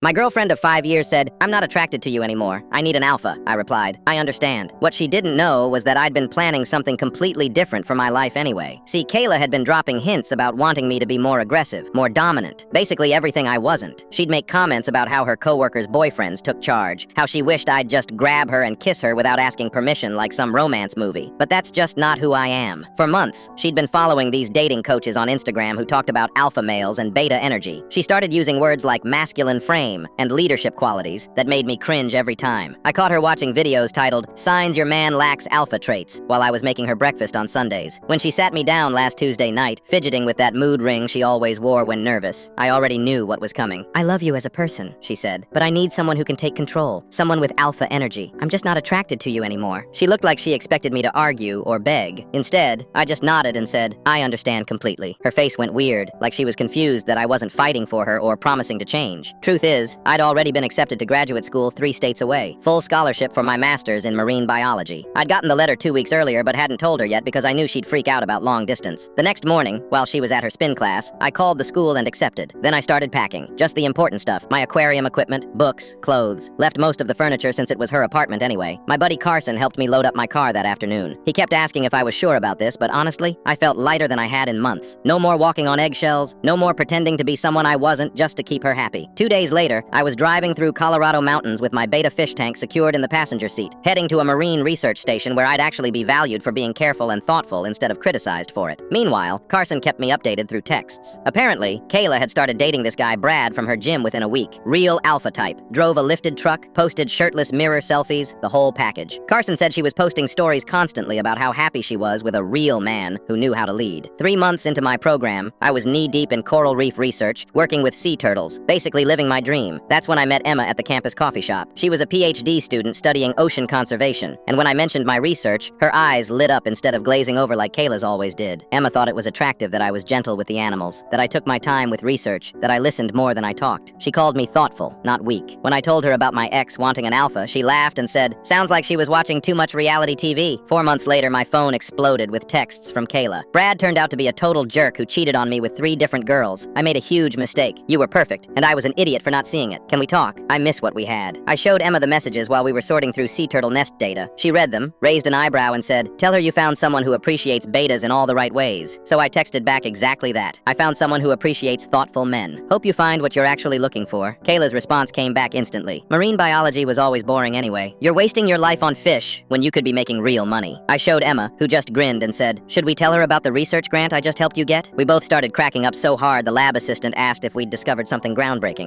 My girlfriend of 5 years said, "I'm not attracted to you anymore. I need an alpha," I replied. I understand. What she didn't know was that I'd been planning something completely different for my life anyway. See, Kayla had been dropping hints about wanting me to be more aggressive, more dominant. Basically everything I wasn't. She'd make comments about how her coworkers' boyfriends took charge, how she wished I'd just grab her and kiss her without asking permission like some romance movie. But that's just not who I am. For months, she'd been following these dating coaches on Instagram who talked about alpha males and beta energy. She started using words like masculine frame and leadership qualities that made me cringe every time. I caught her watching videos titled, "Signs Your Man Lacks Alpha Traits," while I was making her breakfast on Sundays. When she sat me down last Tuesday night, fidgeting with that mood ring she always wore when nervous, I already knew what was coming. "I love you as a person," she said, "but I need someone who can take control, someone with alpha energy. I'm just not attracted to you anymore." She looked like she expected me to argue or beg. Instead, I just nodded and said, "I understand completely." Her face went weird, like she was confused that I wasn't fighting for her or promising to change. Truth is, I'd already been accepted to graduate school 3 states away, full scholarship for my master's in marine biology. I'd gotten the letter 2 weeks earlier but hadn't told her yet because I knew she'd freak out about long distance. The next morning, while she was at her spin class, I called the school and accepted. Then I started packing, just the important stuff, my aquarium equipment, books, clothes. Left most of the furniture since it was her apartment anyway. My buddy Carson helped me load up my car that afternoon. He kept asking if I was sure about this, but honestly, I felt lighter than I had in months. No more walking on eggshells, no more pretending to be someone I wasn't just to keep her happy. 2 days later, I was driving through Colorado mountains with my beta fish tank secured in the passenger seat, heading to a marine research station where I'd actually be valued for being careful and thoughtful instead of criticized for it. Meanwhile, Carson kept me updated through texts. Apparently, Kayla had started dating this guy Brad from her gym within a week. Real alpha type. Drove a lifted truck, posted shirtless mirror selfies, the whole package. Carson said she was posting stories constantly about how happy she was with a real man who knew how to lead. 3 months into my program, I was knee-deep in coral reef research, working with sea turtles, basically living my dream. That's when I met Emma at the campus coffee shop. She was a PhD student studying ocean conservation, and when I mentioned my research, her eyes lit up instead of glazing over like Kayla's always did. Emma thought it was attractive that I was gentle with the animals, that I took my time with research, that I listened more than I talked. She called me thoughtful, not weak. When I told her about my ex wanting an alpha, she laughed and said, "Sounds like she was watching too much reality TV." 4 months later, my phone exploded with texts from Kayla. "Brad turned out to be a total jerk who cheated on me with 3 different girls. I made a huge mistake. You were perfect, and I was an idiot for not seeing it. Can we talk? I miss what we had." I showed Emma the messages while we were sorting through sea turtle nest data. She read them, raised an eyebrow and said, "Tell her you found someone who appreciates betas in all the right ways." So I texted back exactly that. I found someone who appreciates thoughtful men. Hope you find what you're actually looking for. Kayla's response came back instantly. Marine biology was always boring anyway. You're wasting your life on fish when you could be making real money. I showed Emma, who just grinned and said, "Should we tell her about the research grant I just helped you get?" We both started cracking up so hard the lab assistant asked if we'd discovered something groundbreaking.